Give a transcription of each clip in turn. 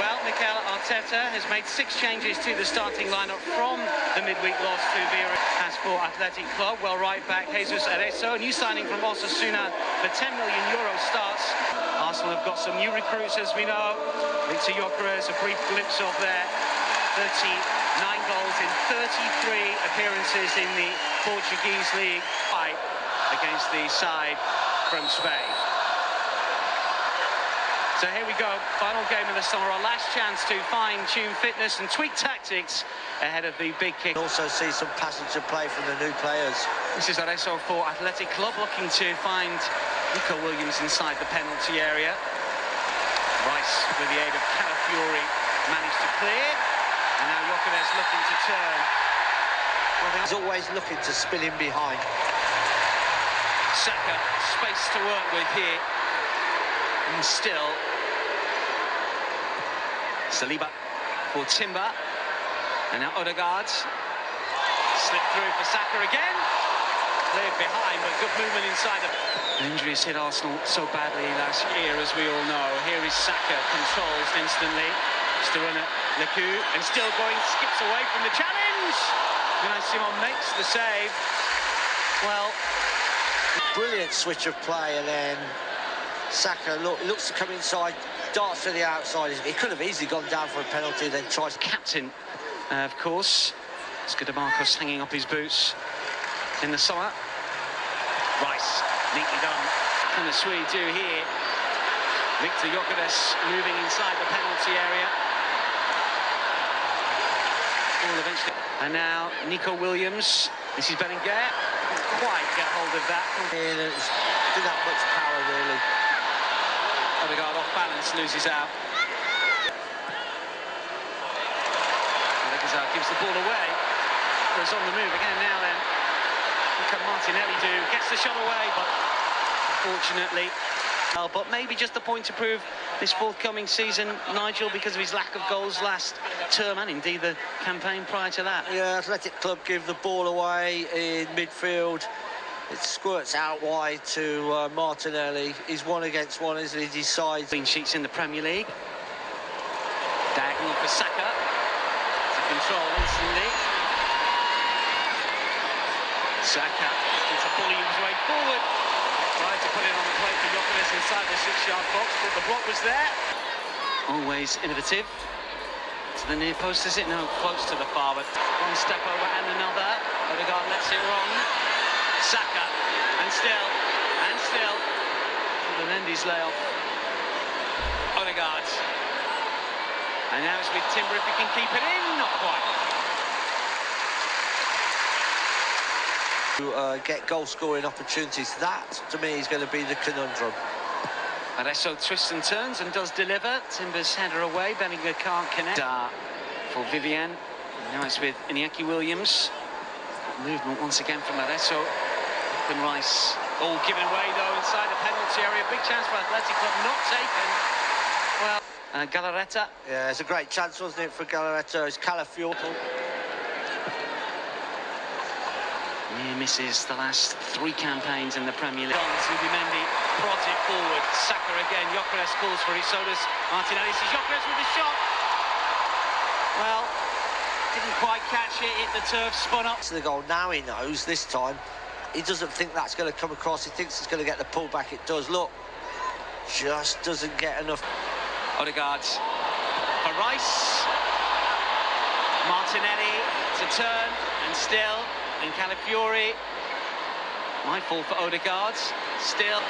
Well, Mikel Arteta has made 6 changes to the starting lineup from the midweek loss to Villarreal. As for Athletic Club, well, right back Jesus Arezzo, new signing from Osasuna for €10 million starts. Arsenal have got some new recruits, as we know. Victor Gyokeres, a brief glimpse of their 39 goals in 33 appearances in the Portuguese league fight against the side from Spain. So here we go, final game of the summer, our last chance to fine-tune fitness and tweak tactics ahead of the big kick. Also see some passenger play from the new players. This is Arezzo for Athletic Club, looking to find Nico Williams inside the penalty area. Rice, with the aid of Calafiori, managed to clear. And now Gyokeres looking to turn. Well, he's always looking to spin in behind. Saka, space to work with here. And still, Saliba for Timber. And now Odegaard. Slip through for Saka again. Cleared behind, but good movement inside. The injuries hit Arsenal so badly last year, as we all know. Here is Saka, controls instantly. To run at Leku, and still going, skips away from the challenge. Unai Simon makes the save. Well, brilliant switch of play, and then Saka looks to come inside, darts to the outside. He could have easily gone down for a penalty, then tries. Captain, of course. Scudamacos hanging up his boots in the summer. Rice, neatly done. What can the Swede do here? Victor Gyokeres moving inside the penalty area. Eventually. And now Nico Williams. This is Bellinger. Didn't quite get hold of that. Didn't have much power, really. Odegaard off balance, loses out. Odegaard gives the ball away. He's on the move again now then. What can Martinelli do? Gets the shot away, but unfortunately. But maybe just a point to prove this forthcoming season, Nigel, because of his lack of goals last term and indeed the campaign prior to that. Yeah, Athletic Club give the ball away in midfield. It squirts out wide to Martinelli. He's 1 against 1 as he decides. Clean sheets in the Premier League. Diagonal for Saka to control instantly. Saka into bullying his way forward. Tried to put it on the plate for Gyokeres inside the 6-yard box, but the block was there. Always innovative. To the near post, is it? No, close to the far, but one step over and another. Odegaard lets it wrong. Saka, and still. The Mendy's layoff. Odegaard. And now it's with Timber if he can keep it in. Not quite. To get goal-scoring opportunities. That, to me, is going to be the conundrum. Arezzo twists and turns and does deliver. Timber's header away. Bellinger can't connect. For Vivian. Now it's with Iñaki Williams. Movement once again from Arezzo. And Rice. All given away, though, inside the penalty area. Big chance for Athletic Club, not taken. Well, Galarreta. Yeah, it's a great chance, wasn't it, for Galarreta? It's Calafiori. Near misses the last 3 campaigns in the Premier League. Zubimendi prods it forward. Saka again. Gyokeres calls for it. So does Martinelli. Sees Gyokeres with a shot. Well, didn't quite catch it. Hit the turf. Spun up. To the goal. Now he knows. This time, he doesn't think that's going to come across. He thinks it's going to get the pullback. It does. Look, just doesn't get enough. Odegaard for Rice. Martinelli to turn and still. And Calafiori, might fall for Odegaard, still.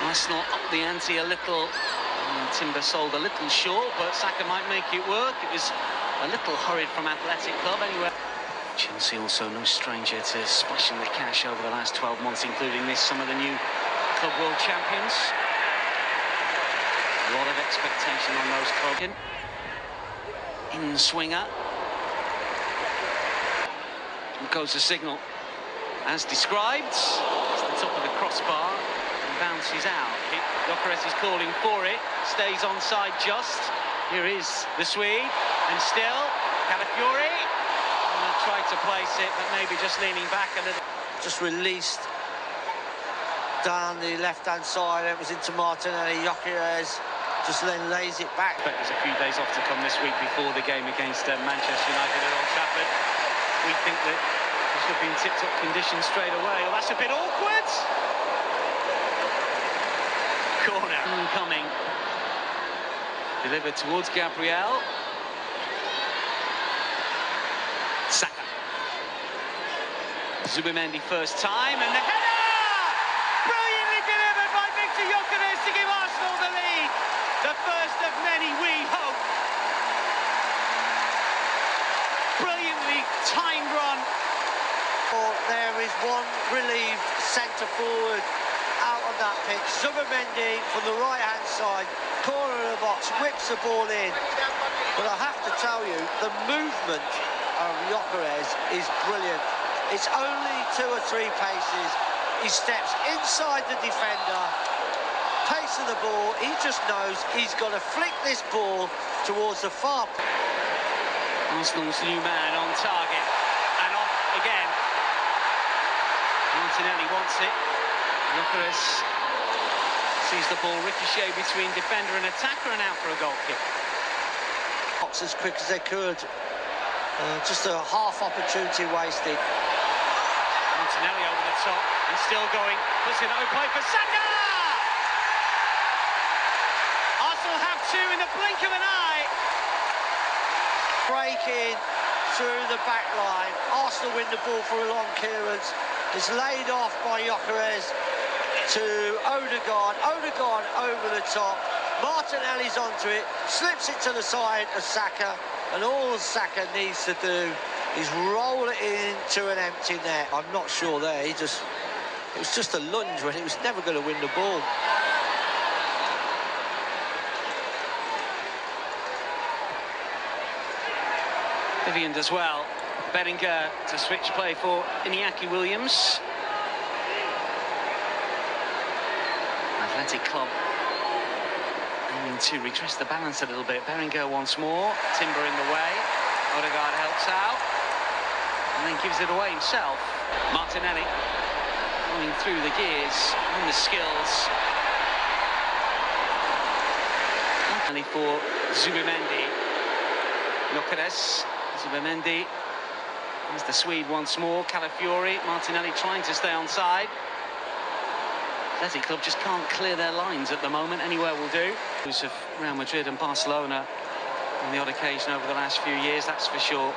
Arsenal up the ante a little. Timber sold a little short, but Saka might make it work. It was a little hurried from Athletic Club anyway. Chelsea also no stranger to splashing the cash over the last 12 months, including this summer the new Club World Champions. A lot of expectation on those clubs. In swinger. Goes the signal as described. It's the top of the crossbar and bounces out. Gyokeres is calling for it, stays onside just. Here is the Swede, and still Calafiori. Tried to place it, but maybe just leaning back a little. Just released down the left-hand side. It was into Martinelli. Gyokeres just then lays it back. But there's a few days off to come this week before the game against Manchester United at Old Trafford. We think that we should be in tip-top condition straight away. Well, that's a bit awkward. Corner incoming. Delivered towards Gabriel. Saka. Zubimendi first time, and the header! Brilliantly delivered by Victor Gyokeres to give Arsenal the lead. The first of many, we hope. Brilliantly timed run. There is one relieved centre forward out on that pitch. Zubimendi from the right-hand side, corner of the box, whips the ball in. But I have to tell you, the movement of Gyokeres is brilliant. It's only 2 or 3 paces. He steps inside the defender, pace of the ball, he just knows he's got to flick this ball towards the far. Arsenal's new man on target, and off again. Martinelli wants it. Gyokeres sees the ball ricochet between defender and attacker and out for a goal kick. Box as quick as they could. Just a half opportunity wasted. Martinelli over the top and still going. Puts in open play for Saka! Arsenal have 2 in the blink of an eye. Breaking through the back line. Arsenal win the ball for a long clearance. It's laid off by Gyokeres to Odegaard. Odegaard over the top. Martinelli's onto it, slips it to the side of Saka, and all Saka needs to do is roll it into an empty net. I'm not sure there. It was just a lunge when he was never going to win the ball. Vivian does well. Bellinger to switch play for Iñaki Williams. Athletic Club aiming to redress the balance a little bit. Bellinger once more. Timber in the way. Odegaard helps out and then gives it away himself. Martinelli going through the gears and the skills. Martinelli for Zubimendi. Gyokeres. Zubimendi. Here's the Swede once more. Calafiori. Martinelli trying to stay onside. Athletic Club just can't clear their lines at the moment. Anywhere will do. Of Real Madrid and Barcelona on the odd occasion over the last few years, that's for sure.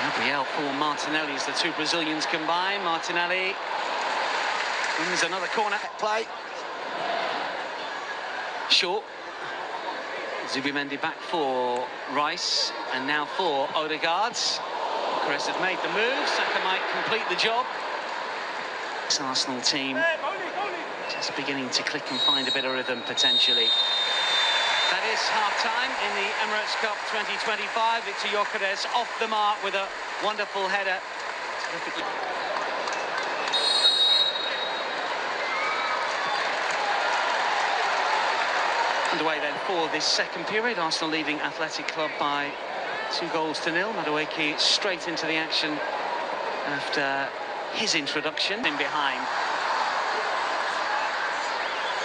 Gabriel for Martinelli as the 2 Brazilians combine. Martinelli wins another corner. Play. Short. Zubimendi back for Rice, and now for Odegaard. Gyokeres has made the move. Saka might complete the job. This Arsenal team just beginning to click and find a bit of rhythm potentially. That is half-time in the Emirates Cup 2025. Victor Gyokeres off the mark with a wonderful header. Terrific. Underway then for this second period. Arsenal leading Athletic Club by 2-0. Madueke straight into the action after his introduction. In behind.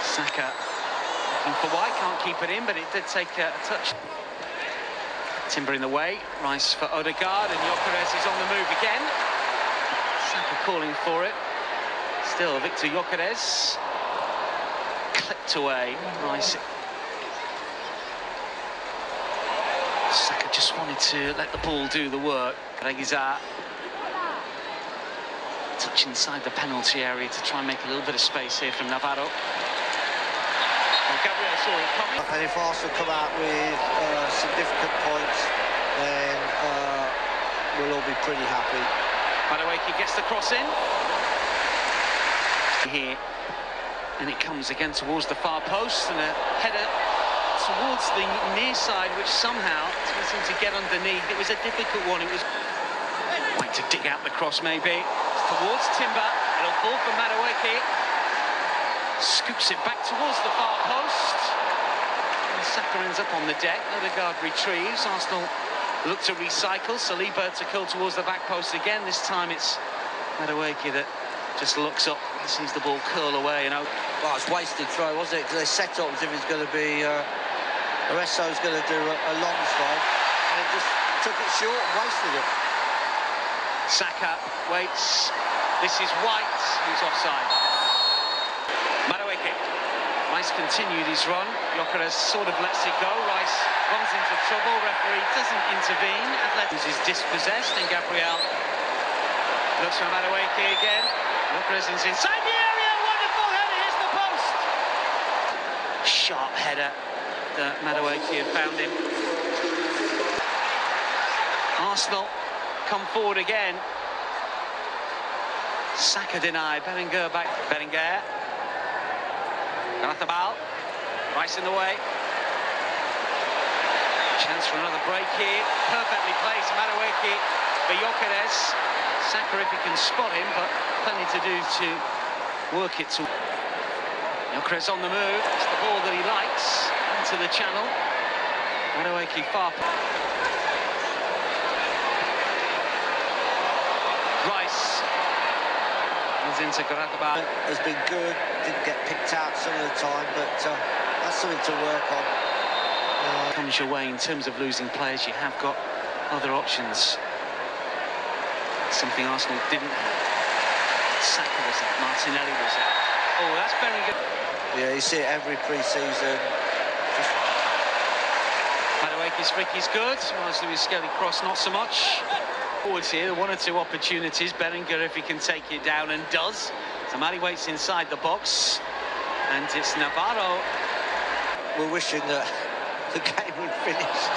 Saka looking for White, can't keep it in, but it did take a touch. Timber in the way. Rice for Odegaard, and Gyokeres is on the move again. Saka calling for it. Still Victor Gyokeres. Clipped away. Rice. Saka just wanted to let the ball do the work. Reguizar touch inside the penalty area to try and make a little bit of space here from Navarro. Well, Gabriel saw it coming. And if Arsenal come out with significant points, then we'll all be pretty happy. Madueke gets the cross in. Here. And it comes again towards the far post, and a header towards the near side, which somehow seemed to get underneath. It was a difficult one. It was wait to dig out the cross, maybe. It's towards Timber. It'll fall for Madueke. Scoops it back towards the far post. And Saka ends up on the deck. Odegaard retrieves. Arsenal look to recycle. Saliba to kill towards the back post again. This time it's Madueke that just looks up. Sees the ball curl away, Well, it's wasted throw, wasn't it? Because they set up as if it's going to be Aresso's going to do a long throw, and it just took it short and wasted it. Saka waits. This is White, who's offside. Madueke. Rice continued his run. Gyokeres sort of lets it go. Rice runs into trouble. Referee doesn't intervene. Athletics is dispossessed, and Gabriel looks for Madueke again. Gyokeres is inside the area. Wonderful header, hits the post. Sharp header that Madueke had found him. Arsenal come forward again. Saka denied. Bellinger back. Bellinger. Garathabal. Rice in the way. Chance for another break here. Perfectly placed. Madueke for Gyokeres. Saka if he can spot him, but plenty to do to work it to. Gyokeres on the move. It's the ball that he likes. Into the channel. Madueke far. Rice. Comes into Garathabal. Has been good. Didn't get picked out some of the time, but that's something to work on. Comes your way in terms of losing players. You have got other options. Something Arsenal didn't have. Saka was out. Martinelli was out. Oh, that's very good. Yeah, you see it every pre-season. Madueke's flick is good. Marsley Skelly cross, not so much. Forwards here, one or two opportunities. Bellinger, if he can take it down, and does. Somebody waits inside the box, and it's Navarro. We're wishing that the game would finish.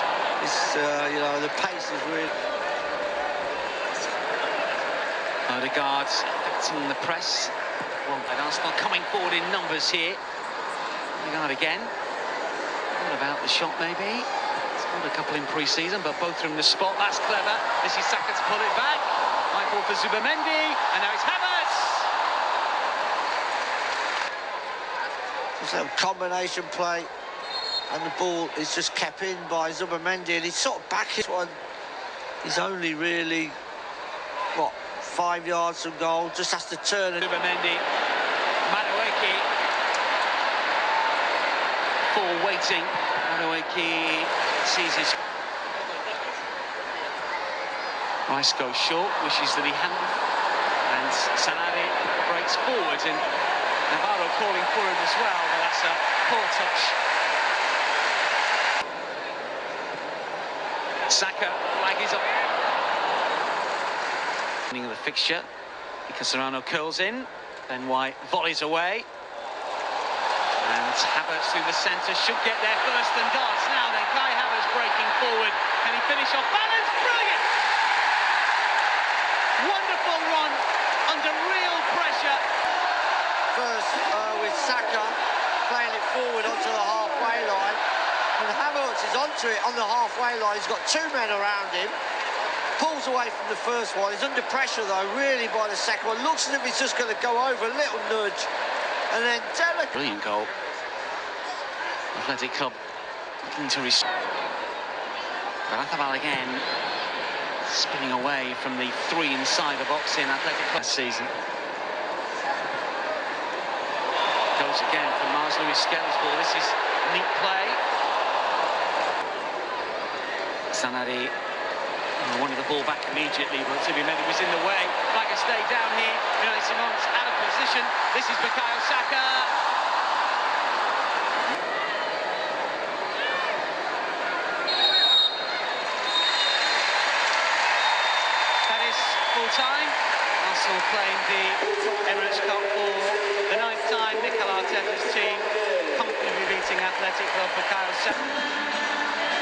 It's, the pace is really. Odegaard affecting the press. Well, Arsenal coming forward in numbers here. Odegaard again. What about the shot, maybe? A couple in pre-season, but both from the spot. That's clever. This is Saka to pull it back. Michael for Zubamendi, and now it's Havertz. Just a combination play, and the ball is just kept in by Zubamendi, and he's sort of back this one. He's only really 5 yards from goal. Just has to turn. And Zubamendi, Madueke, for waiting. Madueke sees his. Rice goes short, wishes that he hadn't, and Sanadi breaks forward, and Navarro calling for it as well, but that's a poor touch. Saka, flag is up. Beginning of the fixture, because Serrano curls in, then White volleys away. And Havertz through the centre, should get there first and does. Now then, Kai Havertz breaking forward. Can he finish off balance? Brilliant! Wonderful run under real pressure. First with Saka playing it forward onto the halfway line. And Havertz is onto it on the halfway line. He's got two men around him. Pulls away from the first one. He's under pressure though, really, by the second one. Looks as if he's just going to go over, a little nudge. And then brilliant goal. Athletic Club looking to Garathabal again, spinning away from the three inside the box in Athletic Club last season. Goes again from Marsley Skelly's ball. This is neat play. Sanadi wanted the ball back immediately, but Zubamendi was in the way. Fagger stayed down here. Unai Simon's out of position. This is Bukayo Saka. That is full time. Arsenal playing the Emirates Cup for the 9th time. Mikel Arteta's team comfortably beating Athletic Club. Bukayo Saka.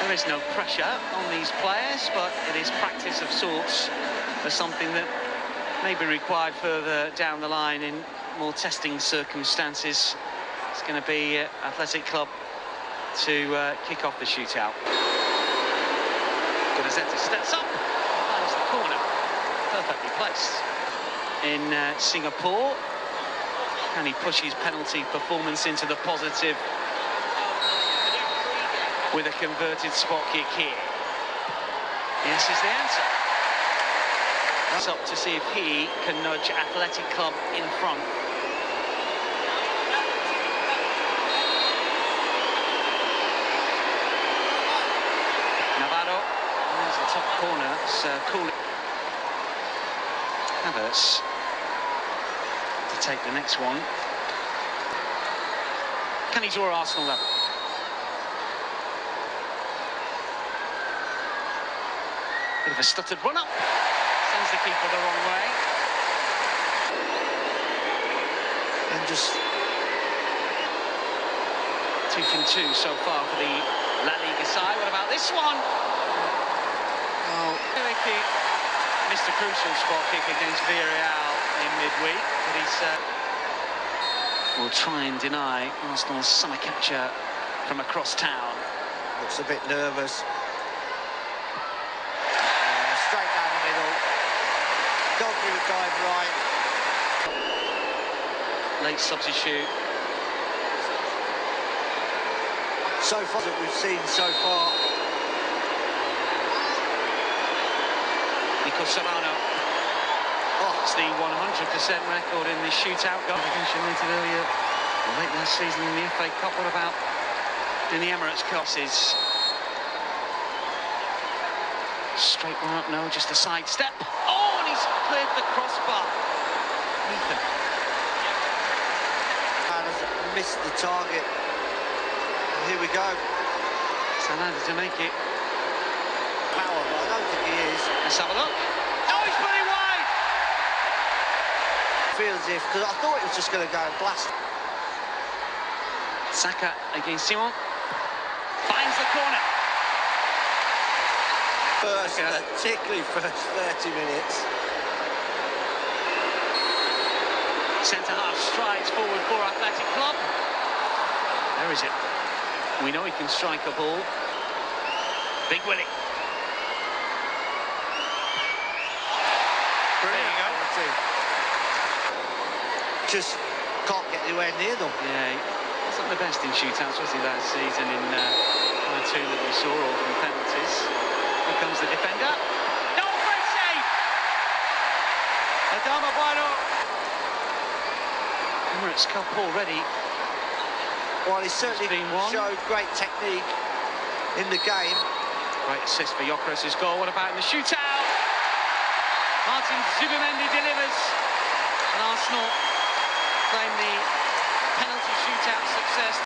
There is no pressure on these players, but it is practice of sorts for something that may be required further down the line in more testing circumstances. It's going to be Athletic Club to kick off the shootout. Gyokeres steps up, finds the corner, perfectly placed. In Singapore, can he push his penalty performance into the positive with a converted spot kick here? Yes is the answer. It's up to see if he can nudge Athletic Club in front top corner. It's cool. Havertz to take the next one. Can he draw Arsenal level? Bit of a stuttered run up. Sends the keeper the wrong way. And just 2 from 2 so far for the La Liga side. What about this one? Oh, missed a crucial spot kick against Villarreal in midweek, but he's will try and deny Arsenal's summer catcher from across town. looks a bit nervous. Straight down the middle. Godfrey would dive right. Late substitute. So far that we've seen so far. Nico Serrano. Oh, It's the 100% record in the shootout goal against United earlier late last season in the FA Cup. What about in the Emirates Cup? Is straight one up, no, just a side step. Oh, and he's cleared the crossbar. Ethan. and has missed the target. And here we go. Salah to make it. Power, but I don't think he is. Let's have a look. Oh, he's put it wide. Feels as if, because I thought it was just going to go and blast. Saka against Simon. Finds the corner. Particularly first 30 minutes. Centre-half strides forward for Athletic Club. There is it. We know he can strike a ball. Big Willie. There you go. Just can't get anywhere near them. Yeah, he wasn't the best in shootouts, was he, last season in one or two that we saw, all from penalties. Here comes the defender. No, great save! Adama Barrow. Emirates Cup already. Well, he certainly been won. showed great technique in the game. Great assist for Gyokeres' goal. What about in the shootout? Martin Zubimendi delivers. And Arsenal claim the penalty shootout success.